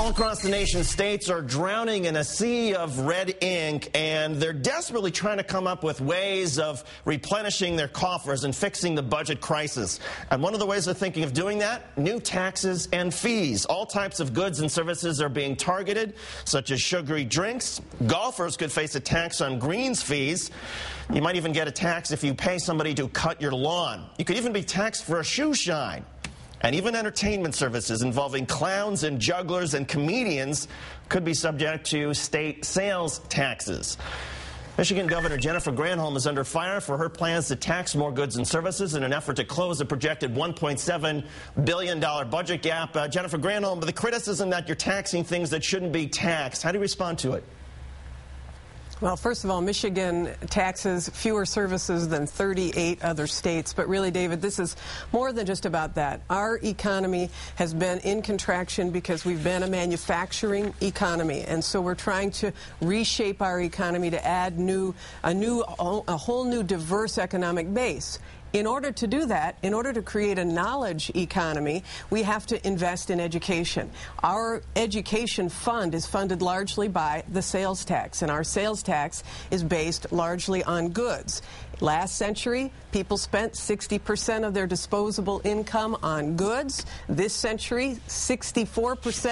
All across the nation, states are drowning in a sea of red ink, and they're desperately trying to come up with ways of replenishing their coffers and fixing the budget crisis. And one of the ways they're thinking of doing that, new taxes and fees. All types of goods and services are being targeted, such as sugary drinks. Golfers could face a tax on greens fees. You might even get a tax if you pay somebody to cut your lawn. You could even be taxed for a shoe shine. And even entertainment services involving clowns and jugglers and comedians could be subject to state sales taxes. Michigan Governor Jennifer Granholm is under fire for her plans to tax more goods and services in an effort to close a projected $1.7 billion budget gap. Jennifer Granholm, the criticism that you're taxing things that shouldn't be taxed, how do you respond to it? Well, first of all, Michigan taxes fewer services than 38 other states. But really, David, this is more than just about that. Our economy has been in contraction because we've been a manufacturing economy. And so we're trying to reshape our economy to add a whole new diverse economic base. In order to do that, in order to create a knowledge economy, we have to invest in education. Our education fund is funded largely by the sales tax, and our sales tax is based largely on goods. Last century, people spent 60% of their disposable income on goods. This century, 64%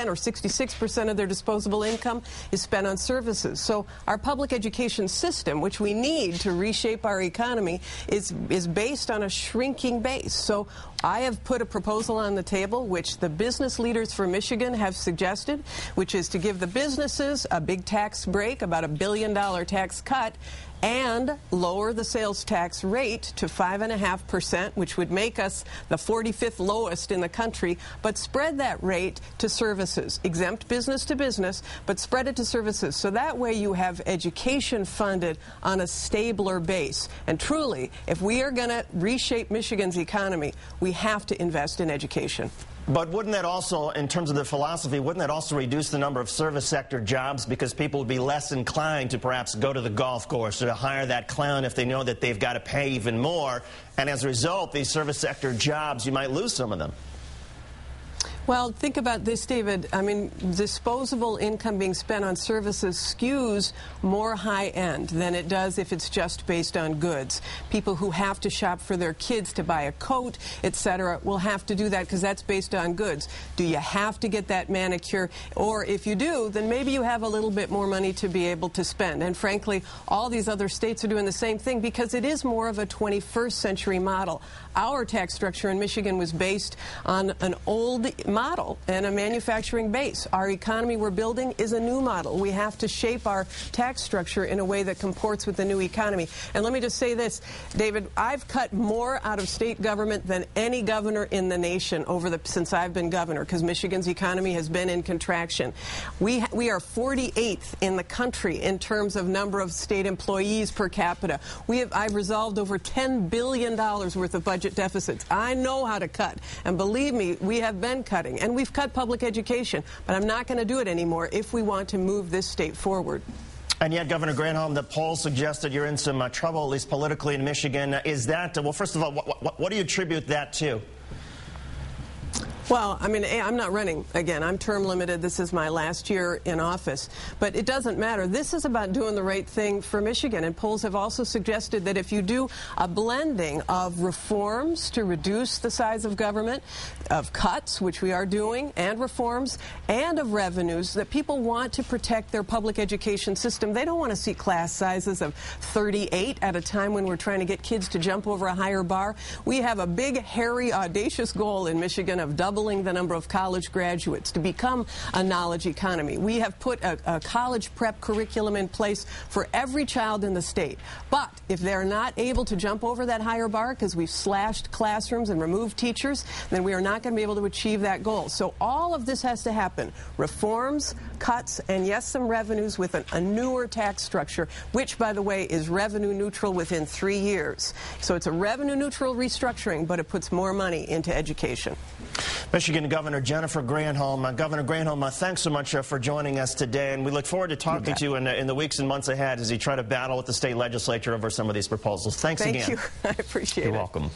or 66% of their disposable income is spent on services. So our public education system, which we need to reshape our economy, is based on a shrinking base. So I have put a proposal on the table, which the business leaders for Michigan have suggested, which is to give the businesses a big tax break, about $1 billion tax cut, and lower the sales tax rate to 5.5%, which would make us the 45th lowest in the country, but spread that rate to services. Exempt business to business, but spread it to services. So that way you have education funded on a stabler base. And truly, if we are going to reshape Michigan's economy, we have to invest in education. But wouldn't that also, in terms of the philosophy, wouldn't that also reduce the number of service sector jobs because people would be less inclined to perhaps go to the golf course or to hire that clown if they know that they've got to pay even more? And as a result, these service sector jobs, you might lose some of them. Well, think about this, David. I mean, disposable income being spent on services skews more high-end than it does if it's just based on goods. People who have to shop for their kids to buy a coat, etc., will have to do that because that's based on goods. Do you have to get that manicure? Or if you do, then maybe you have a little bit more money to be able to spend. And frankly, all these other states are doing the same thing because it is more of a 21st century model. Our tax structure in Michigan was based on an old model and a manufacturing base. Our economy we're building is a new model. We have to shape our tax structure in a way that comports with the new economy. And let me just say this, David, I've cut more out of state government than any governor in the nation since I've been governor, because Michigan's economy has been in contraction. We are 48th in the country in terms of number of state employees per capita. I've resolved over $10 billion worth of budget deficits. I know how to cut, and believe me, we have been cutting, and we've cut public education, but I'm not going to do it anymore if we want to move this state forward. And yet, Governor Granholm, the polls suggest that you're in some trouble, at least politically, in Michigan. Is that, well, first of all, what do you attribute that to? Well, I mean, I'm not running again. I'm term limited. This is my last year in office. But it doesn't matter. This is about doing the right thing for Michigan. And polls have also suggested that if you do a blending of reforms to reduce the size of government, of cuts, which we are doing, and reforms, and of revenues, that people want to protect their public education system. They don't want to see class sizes of 38 at a time when we're trying to get kids to jump over a higher bar. We have a big, hairy, audacious goal in Michigan of doubling the number of college graduates to become a knowledge economy. We have put a college prep curriculum in place for every child in the state. But if they're not able to jump over that higher bar because we've slashed classrooms and removed teachers, then we are not going to be able to achieve that goal. So all of this has to happen. Reforms, cuts, and yes, some revenues with a newer tax structure, which, by the way, is revenue neutral within 3 years. So it's a revenue neutral restructuring, but it puts more money into education. Michigan Governor Jennifer Granholm. Governor Granholm, thanks so much for joining us today, and we look forward to talking to you in the weeks and months ahead as you try to battle with the state legislature over some of these proposals. Thanks again. Thank you. I appreciate it. You're welcome.